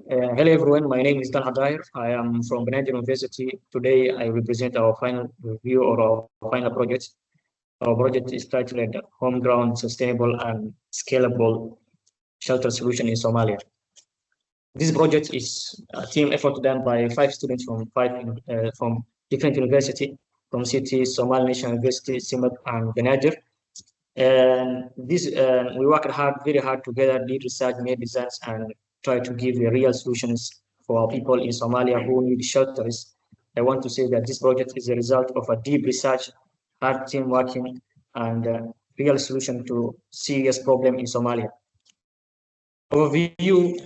Hello everyone, my name is Talha Dair. I am from Benin University. Today I represent our final review or our final project. Our project is titled Homegrown, Sustainable and Scalable Shelter Solution in Somalia. This project is a team effort done by 5 students from different universities, from cities, Somali National University, Simat and Benadir. And we worked very hard together, did research, made designs, and try to give the real solutions for our people in Somalia who need shelters. I want to say that this project is a result of a deep research, hard team working, and real solution to serious problem in Somalia. Overview,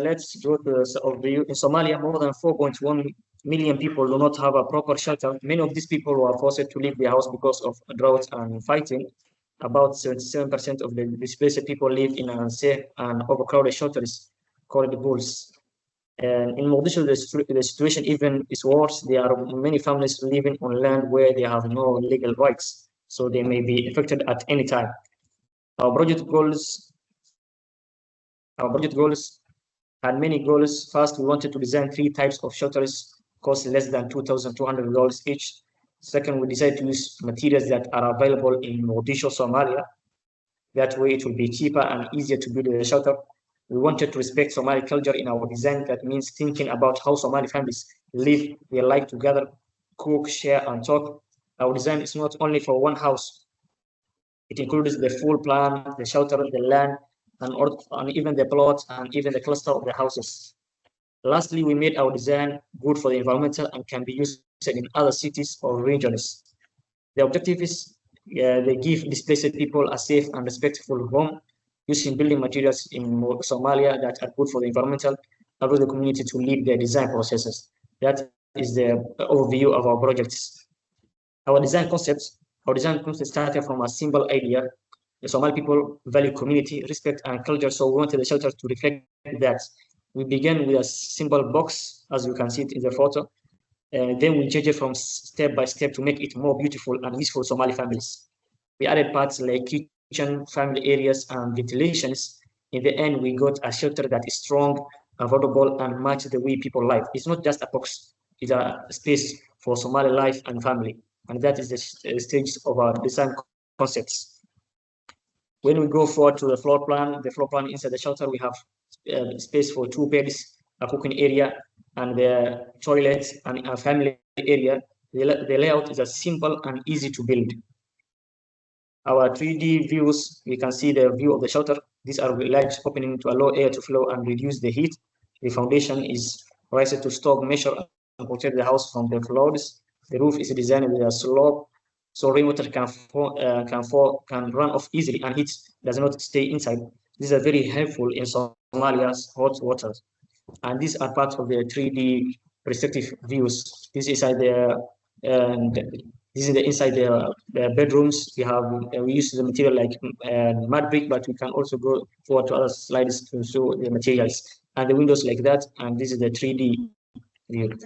let's go to the overview. In Somalia, more than 4.1 million people do not have a proper shelter. Many of these people were forced to leave their house because of drought and fighting. About 77% of the displaced people live in unsafe and overcrowded shelters called bulls. And in Mogadishu, the situation even is worse. There are many families living on land where they have no legal rights, so they may be affected at any time. Our project goals had many goals. First, we wanted to design 3 types of shelters, cost less than $2,200 each. Second, we decided to use materials that are available in Mogadishu, Somalia. That way, it will be cheaper and easier to build a shelter. We wanted to respect Somali culture in our design. That means thinking about how Somali families live their life together, cook, share, and talk. Our design is not only for one house. It includes the full plan, the shelter, the land, and even the plots, and even the cluster of the houses. Lastly, we made our design good for the environmental and can be used in other cities or regions. The objective is they give displaced people a safe and respectful home using building materials in Somalia that are good for the environmental, allow the community to lead their design processes. That is the overview of our projects. Our design concept started from a simple idea. The Somali people value community, respect, and culture, so we wanted the shelter to reflect that. We began with a simple box, as you can see it in the photo. Then we changed it from step by step to make it more beautiful and useful for Somali families. We added parts like kitchen, family areas, and ventilations. In the end, we got a shelter that is strong, affordable, and matches the way people live. It's not just a box, it's a space for Somali life and family. And that is the stage of our design concepts. When we go forward to the floor plan inside the shelter, we have space for 2 beds, a cooking area, and the toilet and a family area. The layout is simple and easy to build. Our 3D views, we can see the view of the shelter. These are large opening to allow air to flow and reduce the heat. The foundation is raised to stop, measure, and protect the house from the floods. The roof is designed with a slope, so rainwater can run off easily and heat does not stay inside. These are very helpful in Somalia's hot waters. And these are part of the 3D perspective views. This is inside the bedrooms. We use the material like mud brick, but we can also go forward to other slides to show the materials and the windows like that. And this is the 3D view.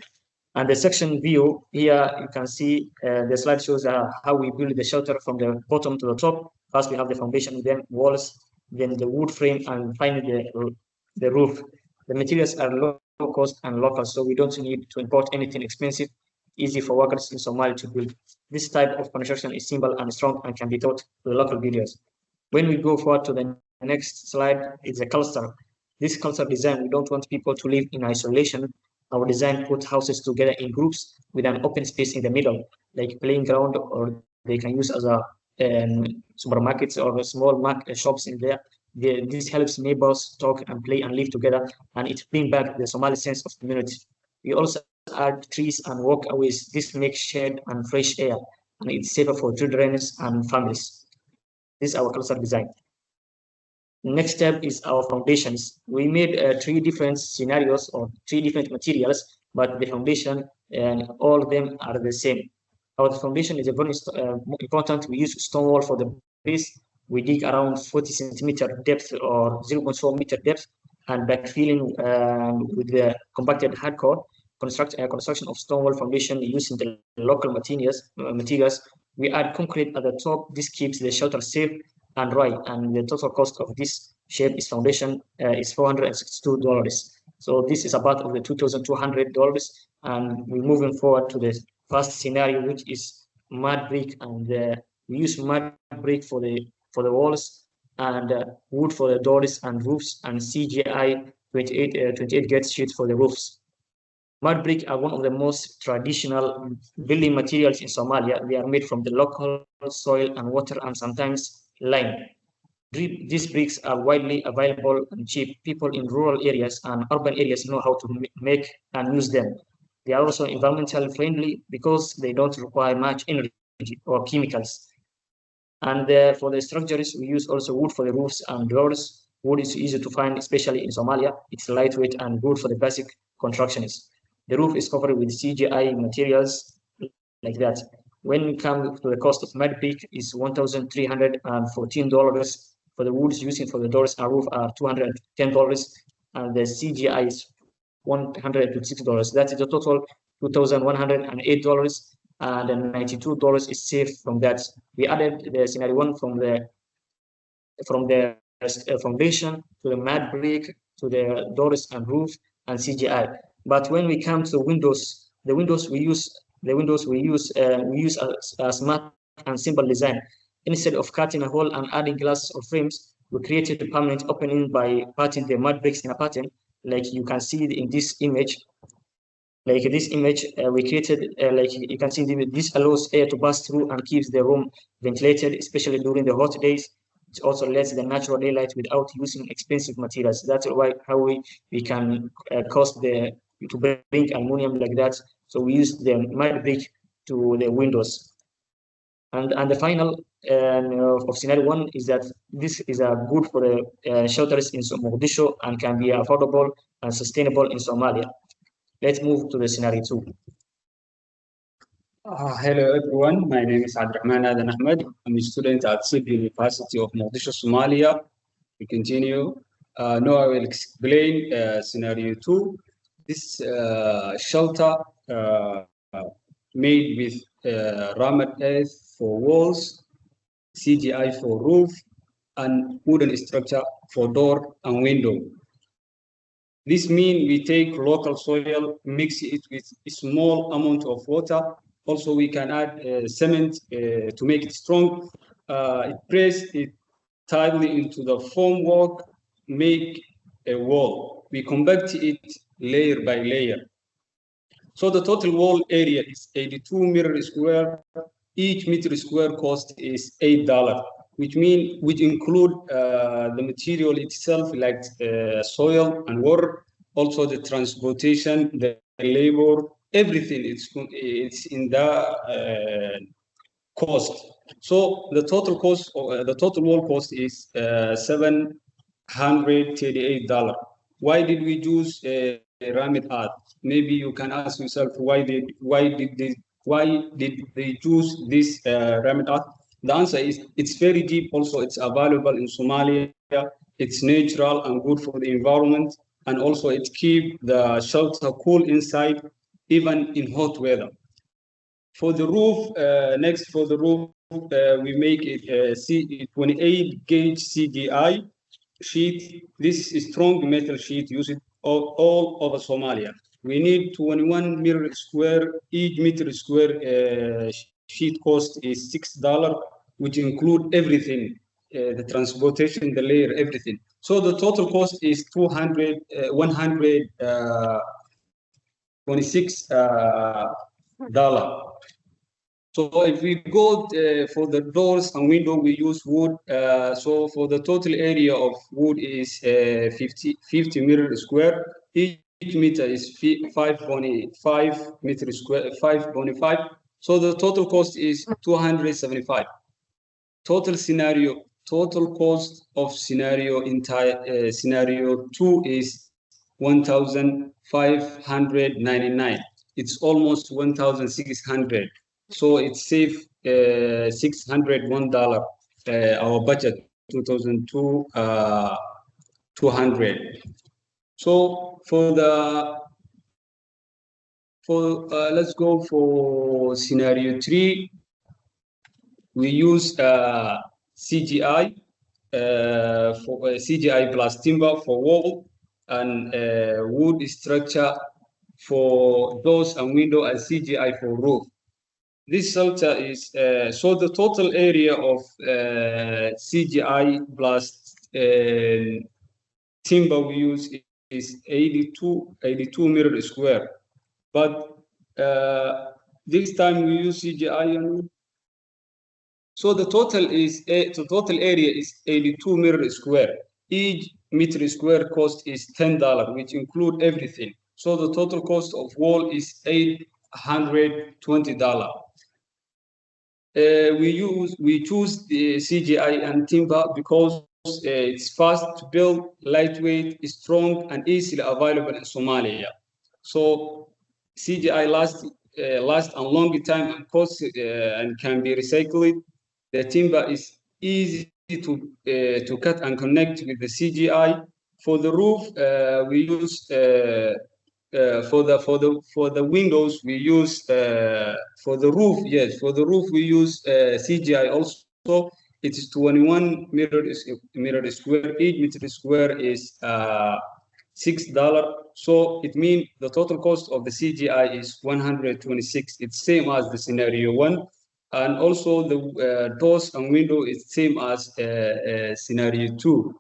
And the section view here, you can see the slide shows how we build the shelter from the bottom to the top. First, we have the foundation, then walls, then the wood frame, and finally the roof. The materials are low cost and local, so we don't need to import anything expensive, easy for workers in Somalia to build. This type of construction is simple and strong and can be taught to the local builders. When we go forward to the next slide, it's a cluster. This cluster design, we don't want people to live in isolation. Our design puts houses together in groups with an open space in the middle, like playing ground, or they can use as a supermarkets or small shops in there. This helps neighbors talk and play and live together, and it brings back the Somali sense of community. We also add trees and walkways. This makes shade and fresh air, and it's safer for children and families. This is our cluster design. Next step is our foundations. We made 3 different scenarios or 3 different materials, but the foundation and all of them are the same. Our foundation is very important. We use stone wall for the base. We dig around 40 centimeter depth or 0.4 meter depth, and backfilling with the compacted hardcore construction of stone wall foundation using the local materials. We add concrete at the top. This keeps the shelter safe and dry, and the total cost of this shape is foundation is $462. So this is a part of the $2,200, and we're moving forward to the first scenario, which is mud brick, and we use mud brick for the walls, and wood for the doors and roofs, and CGI 28 gauge sheet for the roofs. Mud brick are one of the most traditional building materials in Somalia. They are made from the local soil and water, and sometimes lime. These bricks are widely available and cheap. People in rural areas and urban areas know how to make and use them. They are also environmentally friendly because they don't require much energy or chemicals. And for the structures, we use also wood for the roofs and doors. Wood is easy to find, especially in Somalia. It's lightweight and good for the basic constructions. The roof is covered with CGI materials like that. When we come to the cost of mud brick is $1,314. For the woods using for the doors and roof are $210, and the CGI is $156. That is a total $2,108, and then $92 is saved from that. We added the scenario 1 from the foundation to the mud brick to the doors and roof and CGI. But when we come to the windows we use a smart and simple design. Instead of cutting a hole and adding glass or frames, we created a permanent opening by patting the mud bricks in a pattern, like you can see in this image. Like this image, we created, like you can see, this allows air to pass through and keeps the room ventilated, especially during the hot days. It also lets the natural daylight without using expensive materials. That's how we can cost to bring aluminum like that. So we use the mud brick to the windows. And the final of scenario 1 is that this is good for the shelters in Mogadishu and can be affordable and sustainable in Somalia. Let's move to the scenario 2. Hello everyone, my name is Abdurrahman Adan Ahmed. I'm a student at City University of Mogadishu, Somalia. We continue. Now I will explain scenario 2. This shelter made with rammed earth for walls, CGI for roof, and wooden structure for door and window. This means we take local soil, mix it with a small amount of water. Also, we can add cement to make it strong. Press it tightly into the formwork, make a wall. We compact it layer by layer. So the total wall area is 82 meters square. Each meter square cost is $8, which include the material itself, like soil and water, also the transportation, the labor, everything. It's in the cost. So the total cost, the total wall cost is $738. Why did we choose rammed earth? Maybe you can ask yourself why did they choose this rammed earth? The answer is it's very deep. Also, it's available in Somalia. It's natural and good for the environment, and also it keeps the shelter cool inside, even in hot weather. For the roof, we make it 28 gauge CGI sheet. This is strong metal sheet used all over Somalia. We need 21 meter square. Each meter square sheet cost is $6, which include everything, the transportation, the layer, everything. So the total cost is $126. So if we go for the doors and window, we use wood. So for the total area of wood is 50 meters square. Each meter is 5.5 meters square, 5.5. So the total cost is $275. Total cost of scenario 2 is $1,599. It's almost $1,600. So it saved $601. Our budget $2,200. So let's go for scenario 3. We use CGI. for CGI plus timber for wall and wood structure for doors and window and CGI for roof. This shelter is so the total area of CGI plus timber we use is 82 meter square, but this time we use CGI and so the total area is 82 meter square. Each meter square cost is $10, which include everything. So the total cost of wall is $820. We choose the CGI and timber because it's fast to build, lightweight, strong, and easily available in Somalia. So CGI lasts a long time and cost and can be recycled. The timber is easy to cut and connect with the CGI. For the roof, we use for the windows we use for the roof. Yes, for the roof we use CGI also. It is 21 meter square. Each meter square is $6. So it means the total cost of the CGI is 126. It's same as the scenario 1. And also the doors and window is same as scenario 2.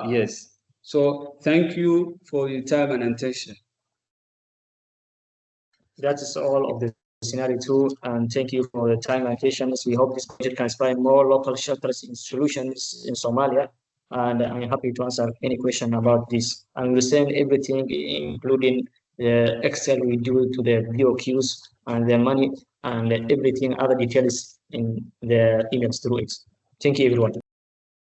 Yes. So thank you for your time and attention. That is all of the scenario 2, and thank you for the time and patience. We hope this project can inspire more local shelters and solutions in Somalia. And I'm happy to answer any question about this. And we'll send everything, including the Excel we do to the BOQs and the money and everything, other details in the emails through it. Thank you, everyone.